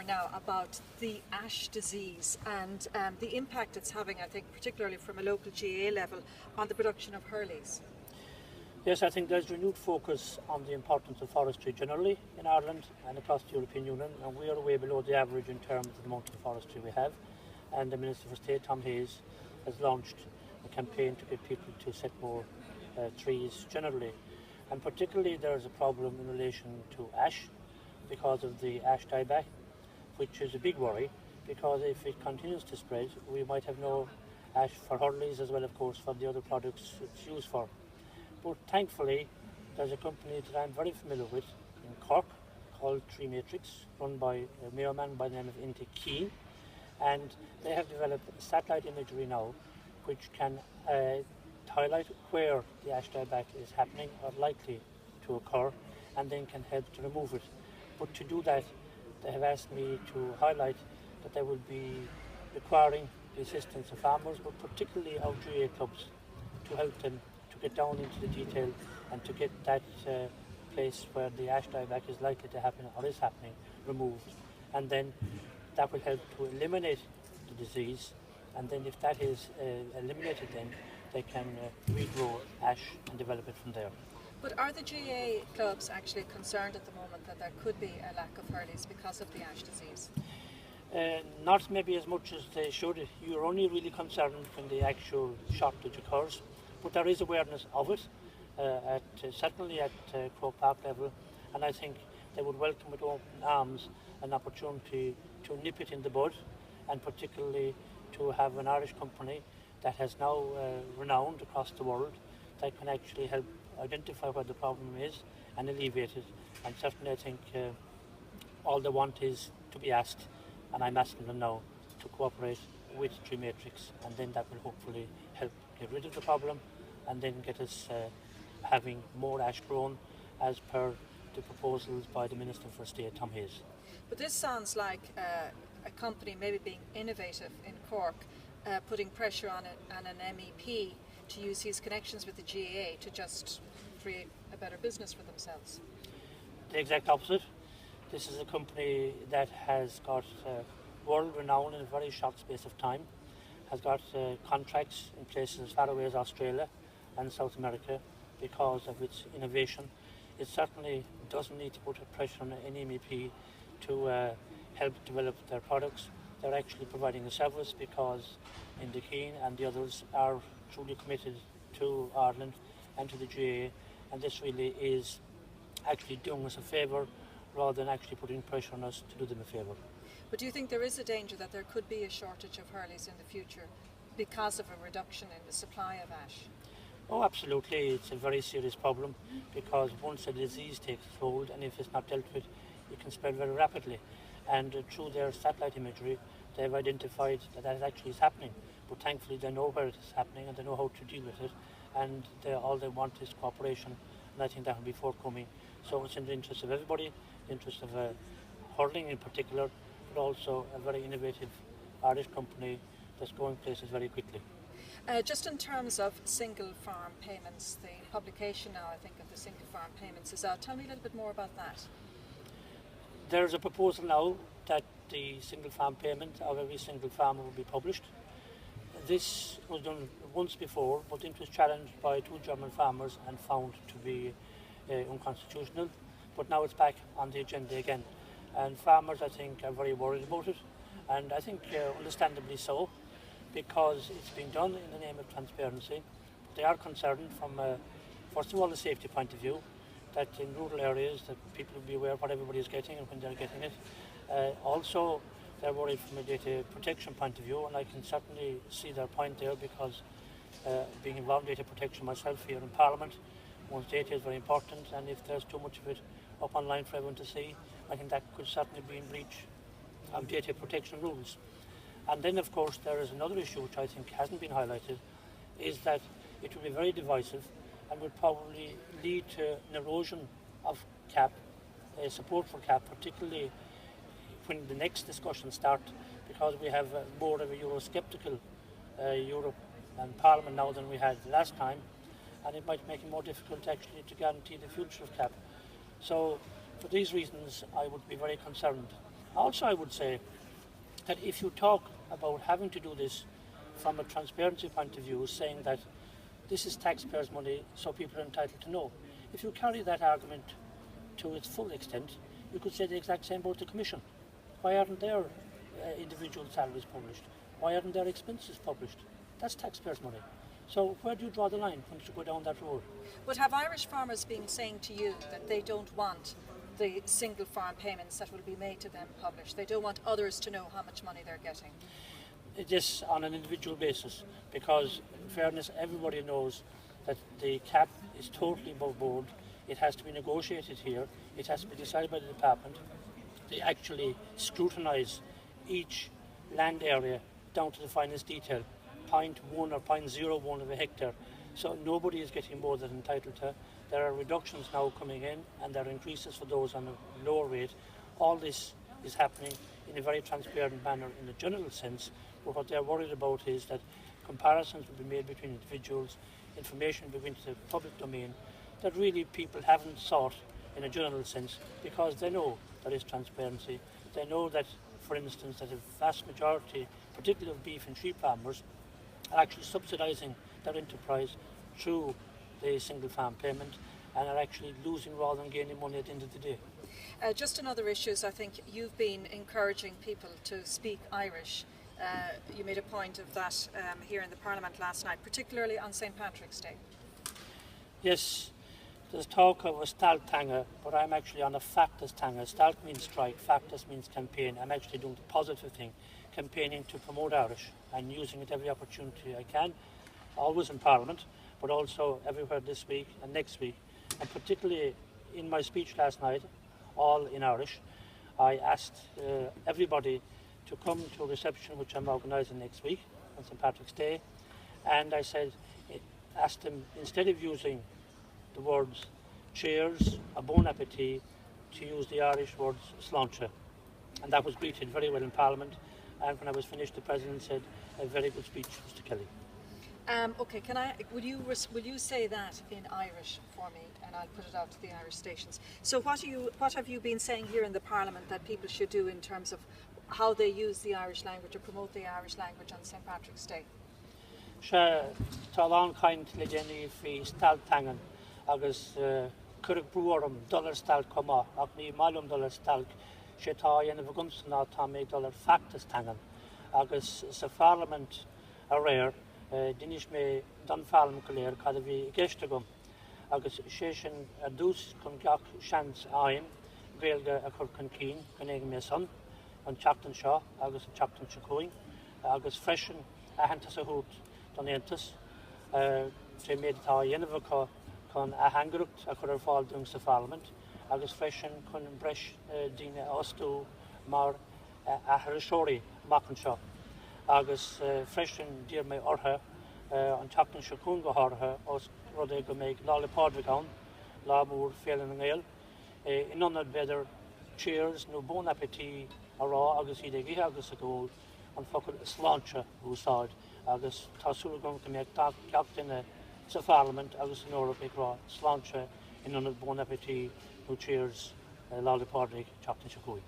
more now about the ash disease and the impact it's having, I think, particularly from a local GA level, on the production of hurleys. Yes, I think there's renewed focus on the importance of forestry generally in Ireland and across the European Union, and we are way below the average in terms of the amount of forestry we have. And the Minister for State, Tom Hayes, has launched a campaign to get people to set more trees generally. And particularly there's a problem in relation to ash because of the Ash Dieback, which is a big worry, because if it continues to spread, we might have no ash for hurleys as well, of course, for the other products it's used for. But thankfully, there's a company that I'm very familiar with in Cork called Tree Matrix, run by a mayorman by the name of Inti Keane, and they have developed satellite imagery now which can highlight where the ash dieback is happening or likely to occur, and then can help to remove it. But to do that, they have asked me to highlight that they will be requiring the assistance of farmers, but particularly our GA clubs, to help them to get down into the detail and to get that place where the ash dieback is likely to happen or is happening removed. And then that will help to eliminate the disease, and then if that is eliminated, then they can regrow ash and develop it from there. But are the GA clubs actually concerned at the moment that there could be a lack of hurleys because of the ash disease? Not maybe as much as they should. You're only really concerned when the actual shortage occurs, but there is awareness of it, certainly at Croke Park level, and I think they would welcome with open arms an opportunity to nip it in the bud, and particularly to have an Irish company that has now renowned across the world that can actually help identify what the problem is and alleviate it. And certainly I think all they want is to be asked, and I'm asking them now to cooperate with Tree Matrix, and then that will hopefully help get rid of the problem and then get us having more ash grown as per the proposals by the Minister for State, Tom Hayes. But this sounds like a company maybe being innovative in Cork, putting pressure on an MEP to use his connections with the GAA to just create a better business for themselves. The exact opposite. This is a company that has got world renown in a very short space of time, has got contracts in places as far away as Australia and South America because of its innovation. It certainly doesn't need to put pressure on any MEP to help develop their products. They're actually providing a service because Inti Keane and the others are truly committed to Ireland and to the GAA, and this really is actually doing us a favour rather than actually putting pressure on us to do them a favour. But do you think there is a danger that there could be a shortage of hurleys in the future because of a reduction in the supply of ash? Oh, absolutely. It's a very serious problem because once a disease takes hold, and if it's not dealt with, it can spread very rapidly. And through their satellite imagery, they've identified that that actually is happening. But thankfully, they know where it is happening and they know how to deal with it. And all they want is cooperation, and I think that will be forthcoming. So it's in the interest of everybody, the interest of hurling in particular, but also a very innovative Irish company that's going places very quickly. Just in terms of single farm payments, the publication now, I think, of the single farm payments is out. Tell me a little bit more about that. There's a proposal now that the single farm payment of every single farmer will be published. This was done once before, but it was challenged by 2 German farmers and found to be unconstitutional. But now it's back on the agenda again. And farmers, I think, are very worried about it. And I think understandably so, because it's been done in the name of transparency. But they are concerned from, first of all, the safety point of view, that in rural areas that people will be aware of what everybody is getting and when they're getting it. Also, they're worried from a data protection point of view, and I can certainly see their point there because being involved in data protection myself here in Parliament, one's data is very important, and if there's too much of it up online for everyone to see, I think that could certainly be in breach of data protection rules. And then, of course, there is another issue which I think hasn't been highlighted, is that it will be very divisive and would probably lead to an erosion of CAP, support for CAP, particularly when the next discussions start, because we have more of a Eurosceptical Europe and Parliament now than we had last time, and it might make it more difficult actually to guarantee the future of CAP. So for these reasons I would be very concerned Also, I would say that if you talk about having to do this from a transparency point of view, saying that this is taxpayers' money, so people are entitled to know. If you carry that argument to its full extent, you could say the exact same about the Commission. Why aren't their individual salaries published? Why aren't their expenses published? That's taxpayers' money. So where do you draw the line once you go down that road? But have Irish farmers been saying to you that they don't want the single farm payments that will be made to them published? They don't want others to know how much money they're getting? This on an individual basis, because in fairness, everybody knows that the cap is totally above board. It has to be negotiated here. It has to be decided by the department. They actually scrutinise each land area down to the finest detail, 0.1 or 0.01 of a hectare. So nobody is getting more than entitled to. There are reductions now coming in, and there are increases for those on a lower rate. All this is happening in a very transparent manner in a general sense, but what they're worried about is that comparisons will be made between individuals, information will go into the public domain, that really people haven't sought in a general sense, because they know there is transparency. They know that, for instance, that a vast majority, particularly of beef and sheep farmers, are actually subsidising their enterprise through the single farm payment and are actually losing rather than gaining money at the end of the day. Just on other issues, I think you've been encouraging people to speak Irish. You made a point of that here in the Parliament last night, particularly on St. Patrick's Day. Yes, there's talk of a Staltanga, but I'm actually on a Factus Tanga. Stalt means strike, Factus means campaign. I'm actually doing the positive thing, campaigning to promote Irish and using it every opportunity I can, always in Parliament, but also everywhere this week and next week. And particularly in my speech last night, all in Irish, I asked everybody to come to a reception which I'm organising next week on St. Patrick's Day, and I asked them, instead of using the words cheers or bon appetit, to use the Irish words sláinte. And that was greeted very well in Parliament, and when I was finished, the President said, a very good speech, Mr. Kelly. Okay, will you say that in Irish for me, and I'll put it out to the Irish stations. So what have you been saying here in the Parliament that people should do in terms of how they use the Irish language or promote the Irish language on St. Patrick's Day? Tá lán caint le déanaí fí staltangan agus currach brúarm dollar stalk comá ach ní málum dollar stalk sé tá dhéanamh gumsanná tá méid dollar factus tangan agus sa Parliament a réir dinis mé don Parliament go léir cad a bhí gceiste gom agus sé sin a dús chun gach seans aim bhéalga a chur chun cín chun éige mé son an teachtain seo agus an teachtain secuing agus freisin a hantas a hút don Aontas sé méid tá dhéanamh chun a hangrucht a chur ar fáil dún sa Parliament agus freisin chun breis daoine osú mar a thurasóirí machan seo agus freisin dír mé ortha an teachtain secuing go hátha os rud é go méid lá le pádraigán lá mór félan an ghéal in anad beidir cheers nó bon appetit a rá agus iad ag ihe agus a ggóil an focail sláinte úsáid agus tásúla gom go méid ceach duine sa Parliament agus in Europa ag rá sláinte in anad bon appetit nó cheers lá le pádraig teachtain secuing.